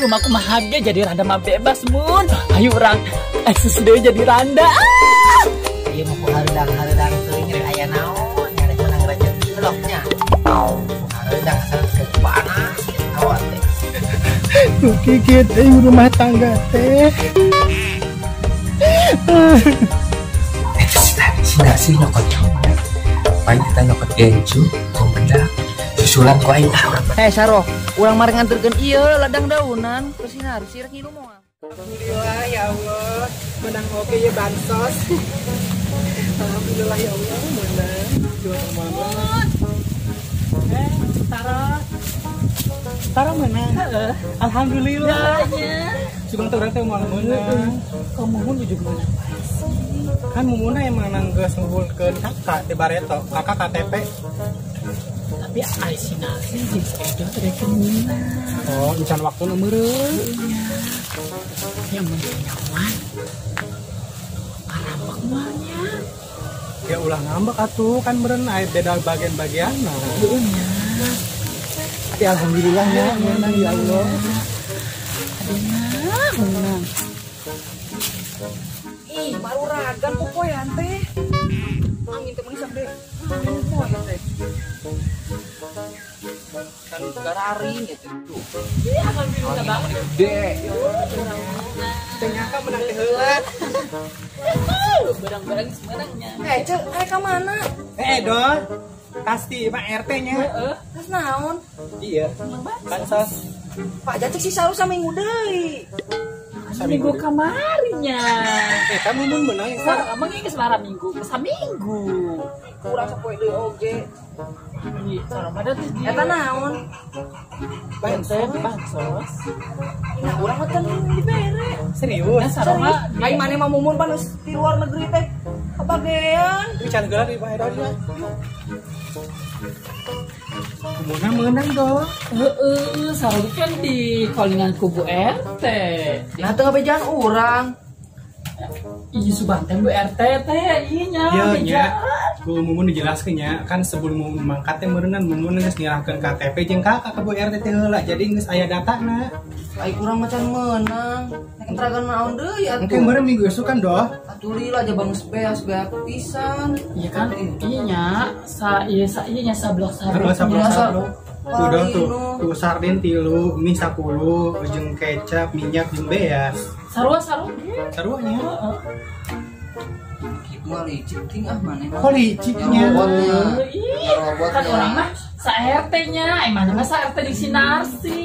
rumahku bahagia jadi randa mah bebas mun. Ayo orang eksis deui jadi randa. Ieu mah hareudang teuing rek aya naon nyari menang rezeki eloknya. Hareudang asal panas awat teh. Kikit rumah tangga teh. Sih nyokot nyaman. Paling kita nyokot gencu, bedak. Susulan ku aing tahu. Saro, urang mari nganterkeun ieu ladang daunan ke sinar sirek ngilu moal. Alhamdulillah ya Allah, menang oke ya bansos. Alhamdulillah ya Allah, menang. Jual mana? Tara menang. Alhamdulillah. Sudah orang teh mau menang. Kamu pun juga menang. Kan mumuna emang nanggeus ngumpulkeun kakak di Bareto, kakak KTP. Tapi ai sinasi jeung schedule teh keunaan. Oh, encan waktu nu meureun. Yang penting nyaman. Arambak moalnya. Ya ulah ngambek atuh kan meureun aya beda bagian-bagianna. Heueuh nya. Tapi alhamdulillah ya menang ya Allah. Adeuna menang. Ih, baru ragan popoyan teh. Angin teh menisam deh. Popoyan teh. Kan gararing gitu tuh. Iya, alhamdulillah banget. Gede. Teu nyangka menang teh heula. Barang-barang sebenarnya. Cek, ka mana? Dol. Pasti Pak RT-nya. Tas naon? Iya. Bansos. Pak Jacek sih saru saminggu deui. Minggu kamarinya. Kamu mun menang ya. Emang ini selara minggu, saminggu. Kurang sapoe deui oge. Iya, sareng ada tuh dia. Eta naon? Bansos. Nah, urang mah teh dibere. Serius. Sareng Aing mane mah mumun panas di luar negeri teh. Kebagean. Bicara gelar di Pak Edol ya. Kemudian menang dong. Sareng kan di callingan kubu RT. Nah, teu ngabejaan urang. Iya subanteng Bu RT teh inya. Iya nya. bejaan. Ku mumun dijelaskeun nya kan sebelum mumun mangkat teh meureunna mumun geus nyerahkeun KTP jeung kakak ka Bu RT teh heula jadi geus aya datana. Ai urang macan menang. Nek enteragan naon deui atuh. Engke meureun minggu esuk kan doh. Atulilah aja bang beas pisan. Iya kan inya sa inya sablok Heeh, sablok. Udah tuh, Parino. tuh sardin 3, mie 10, jeung kecap, minyak jeung beas. sarua. Saruanya. Kitu mah licik ting mane mah. Kok liciknya? Robotnya. Kan orang mah sa RT-nya, mana mah sa RT di Sinarsi.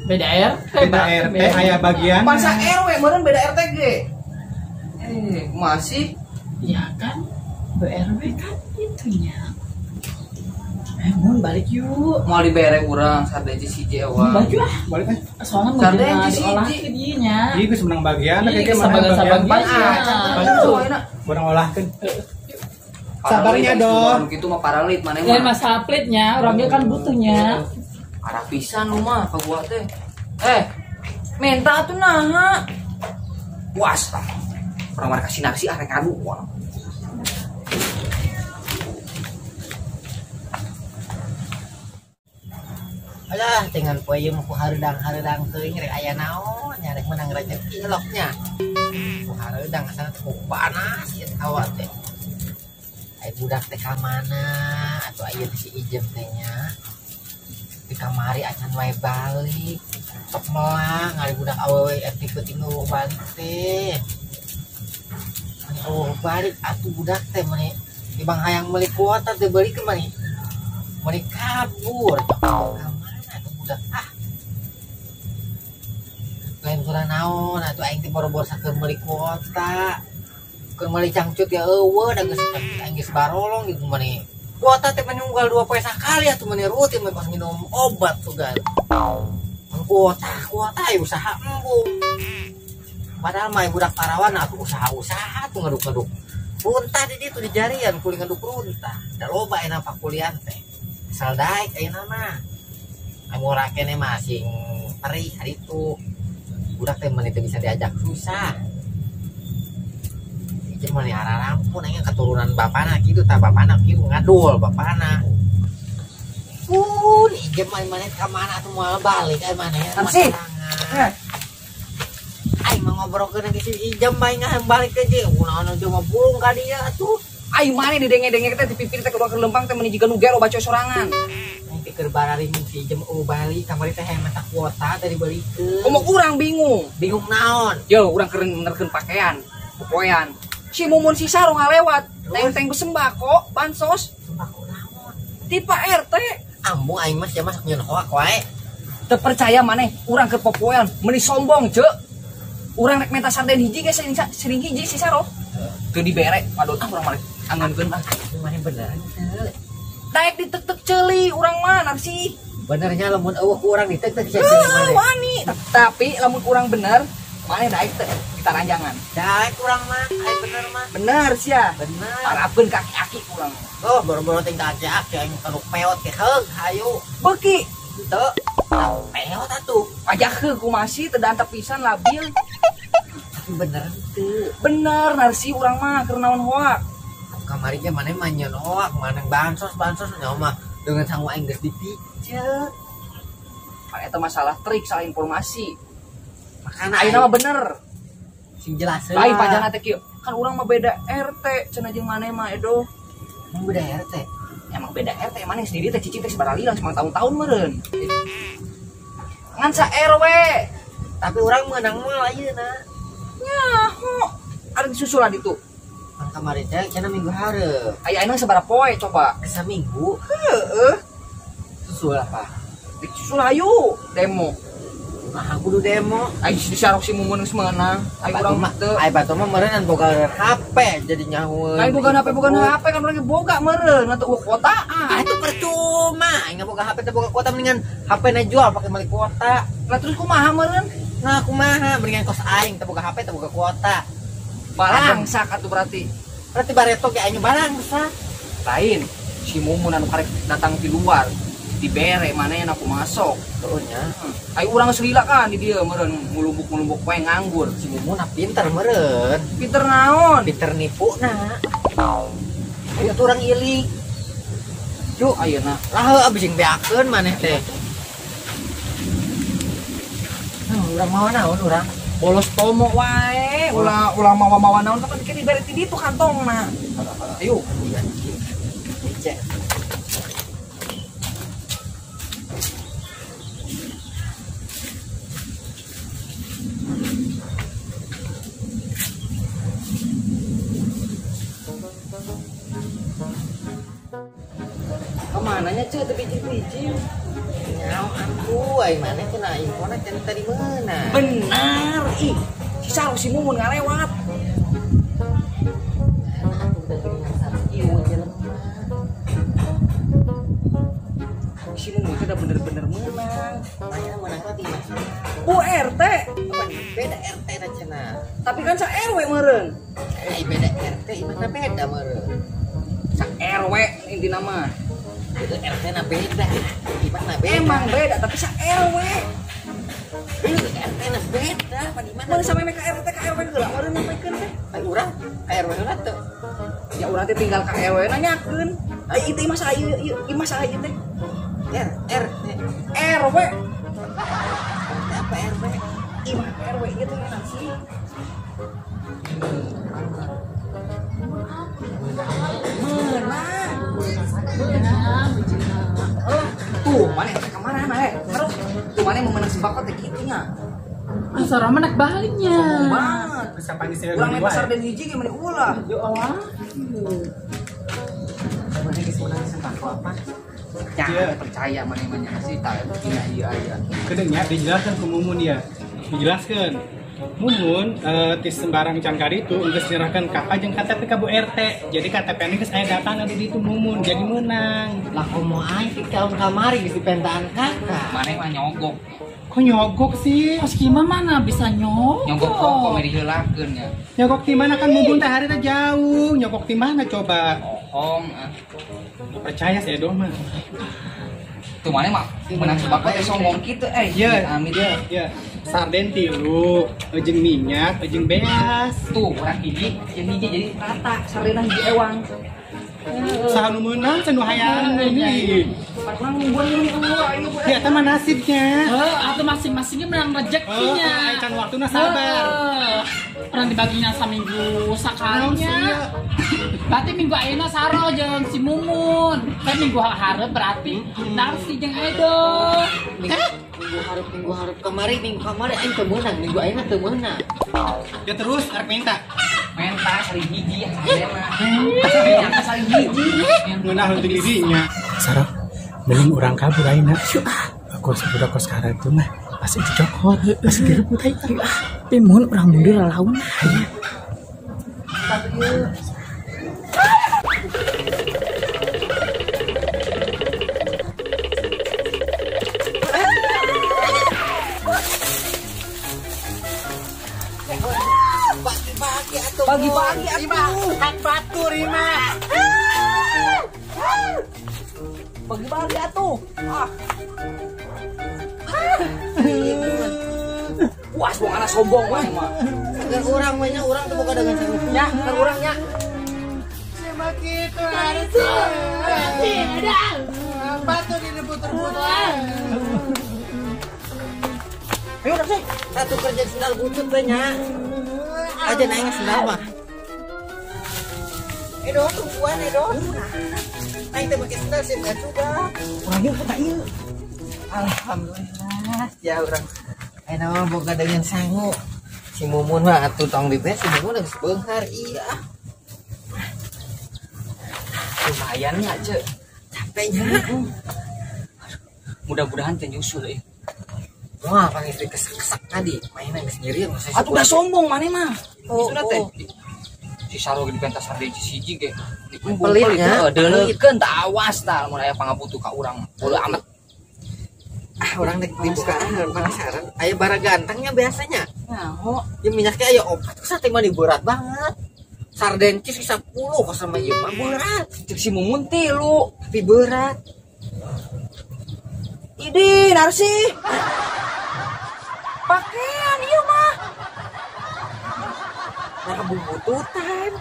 Beda RT. Beda RT aya bagian. Pan sa RW meureun beda RT ge. Masih Iya kan, BRW kan itunya. Mun balik yuk. mau dibere urang sardeji siji eueuh. Balik yuk. Balik teh. Soalnya mau Sarden jadi siji. olah ke dinya. Ieu geus menang bagian, Iya, kayaknya sabagan-sabagan. bagian. Iya. Urang olahkeun. Sabarnya dong. Gitu mah paralit mana Lain mah. masalah plitnya, orangnya kan butuhnya. Arah pisan lu mah ka gua teh. Minta atuh naha. Puas tah. Orang mah kasih nasi arek adu. Alah dengan poe ieu mah ku hareudang teuing rek aya naon nyari menang rezeki eloknya. Ku hareudang asal ku panas ieu awat teh. Ai budak teh ka mana atuh aya si Ijem teh nya. Di kamari acan wae balik. Sok melang ari budak awewe eti peuting nu balik teh. Oh balik atuh budak teh mane tibang hayang meuli kuota teh balik ke mane. Mane kabur. Lain kurang naon atuh aing teh boro-boro sakeun meuli kuota. Keur meuli cangcut ya eueuh da geus aing geus barolong gitu mane. Kuota teh mane unggal 2 poe sakali atuh mane rutin mah pas minum obat sugan. Kuota ya usaha embung. Padahal mah budak parawan atuh usaha tuh ngaduk-ngaduk. Runtah di ditu di jarian kuling ngaduk runtah. Da loba ena pakulian teh. Asal daek ayeuna mah. Amora kene masing perih hari itu budak teh meni teu bisa diajak susah. Ieu mah ararampun aya keturunan bapana kitu tah bapana kitu ngadul bapana. ampun, ijem mana kemana tuh mau balik mana ya? Ansih. Aing mau ngobrol ke si ijem bae nggak balik ke dia. Unaon cuma pulung ka dia tuh. Aing mana didenge-denge teh di pipir teh kedua ke lempang teh meuni jiga nu gelo baca sorangan. Aing pikir barari si ijem balik kamari teh mata kuota tadi balikeun. Ngomong urang bingung. Bingung naon? Yo, urang keren benerkeun pakaian, popoyan. Si Mumun si Sarung ngalewat, teng-teng sembako, bansos, Sembako naon? di Pak RT. Ambu aing mah sia masak nyeun hoak wae. Teu percaya maneh, urang ke popoyan, meuni sombong, ceuk. Urang rek minta sarden hiji ge sering hiji si Saro. Teu dibere, padahal urang mah angeunkeun ah. Mana bener teu? Daek ditek-tek ceuli urang mah narsi. Benernya lamun eueuh ku urang ditek-tek sia Wani. Tapi lamun urang bener, maneh daek teh kita ranjangan. Daek urang mah, ai bener mah. Bener sia. Bener. Harapkeun kaki-aki urang. Oh, baru-baru tinggal aja aing kanu peot ke heug hayu. Beuki, Teu. Peot atuh. pajah ku masih teu dantep pisan labil. Tapi bener teu. Bener narsi urang mah keur naon hoak. Kamari ge maneh mah nyeun hoak, maneh bansos nya mah dengan sang aing geus dipijet. Pan eta masalah trik salah informasi. Makana Ayeuna mah bener. sing jelas Lain pajana teh kieu. Kan urang mah beda RT cenah jeung maneh mah edo. Mun beda RT. Emang beda RT maneh sendiri teh cicing teh sabaraha semang tahun-tahun meureun. Ngan sa RW. Tapi urang meunang mah ayeuna. Nyaho. Ada disusul ditu. Pan kamari teh cenah minggu hareup. Aya ayeuna sabaraha poe coba. Ke minggu Heeh. susul apa? Disusul hayu demo. Nah, kudu demo. Aing disarok si Mumun geus meunang. Aing urang mah teu. Ai batur mah meureun boga HP jadi nyahoeun. Aing boga HP kan urang ge boga meureun atuh kuotaan. Ah itu percuma. Aing boga HP teh boga kuota mendingan HP na jual pakai balik kuota. Lah terus kumaha meureun? Nah, kumaha mendingan kos aing teh boga HP teh boga kuota. Balangsak atuh berarti. Berarti bareto ge aing balangsa. Lain si Mumun anu karek datang di luar dibere mana yang aku masuk Tuh nya. ayo urang selila kan di dia meureun ngulumbuk-ngulumbuk wae nganggur Si Mumun pinter meureun. pinter naon Pinter nipuna. Ayo tuh urang ilik. yuk ayeuna Lah abis yang beakeun maneh teh. Urang mau naon urang? bolos tomo wae ulah mawa-mawa naon kan dikit dibere ti ditu kantongna ayo Iya. Cek. kemananya cuy tapi biji-biji Nyao aku, ay mana kena infona cenah tadi mana? benar ih si Sarung si Mumun ngalewat Aku udah dengan sakiu jelema. si Mumun itu udah bener-bener menang Aya menang roti mas. RT Apa nih? Beda RT na cenah. tapi kan sa RW meureun Ay beda RT, imana beda meureun. sa RW inti nama Itu RT na beda. Imana beda. emang beda tapi sa RW Itu RT na beda. Apa di mana? mana sampai mereka RT ke RW heula meureun nampaikeun teh Ay urang RW heula teu. ya urang teh tinggal ka RW nanyakeun ai itu imah saha ieu imah saha ieu teh RT. RW Apa RW? imah RW ieu teh enak sih menang tuh mana teh ka mana terus tuh mana mau menang sembako teh kitu nya Ah, seorang menak baliknya. banget Bisa panggil saya urang dulu main pasar wae. dan hiji ge meni ulah Ya Allah. Mana geus menang sembako apa? ya Iya. percaya mana sih tak tina ieu aya Kedengnya dijelaskan ke Mumun ya. Dijelaskan. Mumun ti sembarang cangkari itu geus nyerahkan ka jeung KTP ka Bu RT. Jadi KTP ini geus aya datana di ditu Mumun jadi menang. Lah komo aing di tahun kamari geus dipentaan kakak. mana mah nyogok Kok nyogok sih? Mas Kima mana bisa nyogok? nyogok kok komedi heulakeun ya Nyogok di mana kan Mumun teh hari teh jauh. Nyogok di mana coba? ohong Percaya saya dong mah. tuh mana mah menang sembako teh sombong kitu Iya, amit ya. Sarden tilu, jeung minyak, jeung beas. tuh urang hiji jeung hiji jadi rata sarena hiji ewang Saha nu meunang cenah hayang ini. Orang ngubun ayo. Ya teh mah nasibnya. Atau masing-masingnya menang rezekinya. Can waktuna sabar. Pernah dibaginya seminggu sekalinya. Berarti minggu ayeuna saro jeung si Mumun. Kan minggu hareup berarti Narsi jeung Edo. Minggu harap kemarin aing teu meunang, minggu ayeuna teu meunang. Ya terus arek minta. Menta saling hiji mah. Saling hiji. Ngeunah heunteu dirinya. Sarah, mending urang kabur ayeuna. Aku budak kos karang itu mah pasti dicokot, pasti direbut aja. Tapi mun urang mundur lawan aya. Pagi-pagi atuh. Hak batur Rima. Pagi-pagi atuh. Puas wong anak sombong mah. Kan urang mah nya urang teu boga dengan sanggup. Kan urangnya. Sama kitu harus. Batur direbut-rebut. Ayo udah sih. Satu kerja sendal butut teh nya. Aja naik sendal mah. Edo tungguan Edo. Aing teh make sendal sih enggak juga. Urang yeuh eta ieu. Alhamdulillah ya urang. Ayeuna mah boga dengan sangu. Si Mumun mah atuh tong di si Mumun geus beunghar iya. Lumayan ya, Cek. Capeknya. Mudah-mudahan teh nyusul ya. Wah, paling istri kesak-kesak tadi. Mainan sendiri masih. Atuh udah sombong maneh mah. Oh, Itu teh. Si Saro di pentas sarden siji ge. Pelitnya. Deuleukeun tah awas tah mun aya pangabutuh ka urang. Bola amat. Orang dek dibuka penasaran. Aya bara gantengnya biasanya. Nyaho. Ya minyaknya aya opat. Sate mah berat banget. Sarden cis 10 kok sama ieu mah berat. Cek si Mumun 3. Tapi berat. Idi, Narsi. Pakaian ieu mah. Nah, bumbututan.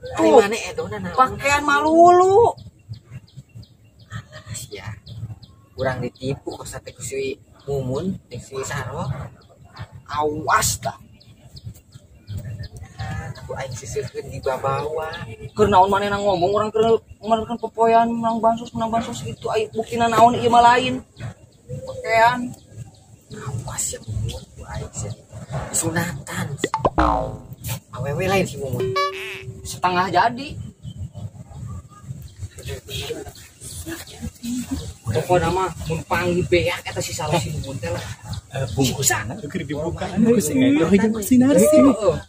Tuh. Ari mana edona naon? Pakaian malulu. Alas ya. Kurang ditipu kok sate ku si Mumun, jeung si Saro. Awas dah. Aku aing sisirkeun di bawah. Keur naon manehna ngomong urang keur ngamarkan pepoyan menang bansos itu aya buktina naon ieu mah lain. Pakaian Awas ya Mumun, ku aing sih. Sunatan. Awewe lain si Mumun. setengah jadi. Pokoknya mah mun panggil beak eta si Saro si Mumun teh lah. Bungkusan keur dibuka anu geus ngadoh jeung si Narsi.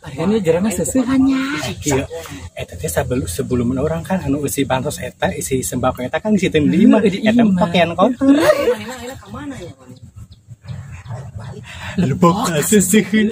Ayeuna jarang seseuhannya. Kieu eta teh sebelum orang kan anu isi bantos eta isi sembako eta kan geus di imah eta pakaian kotor. Manehna ka mana ya? Lalu boga seseuheun.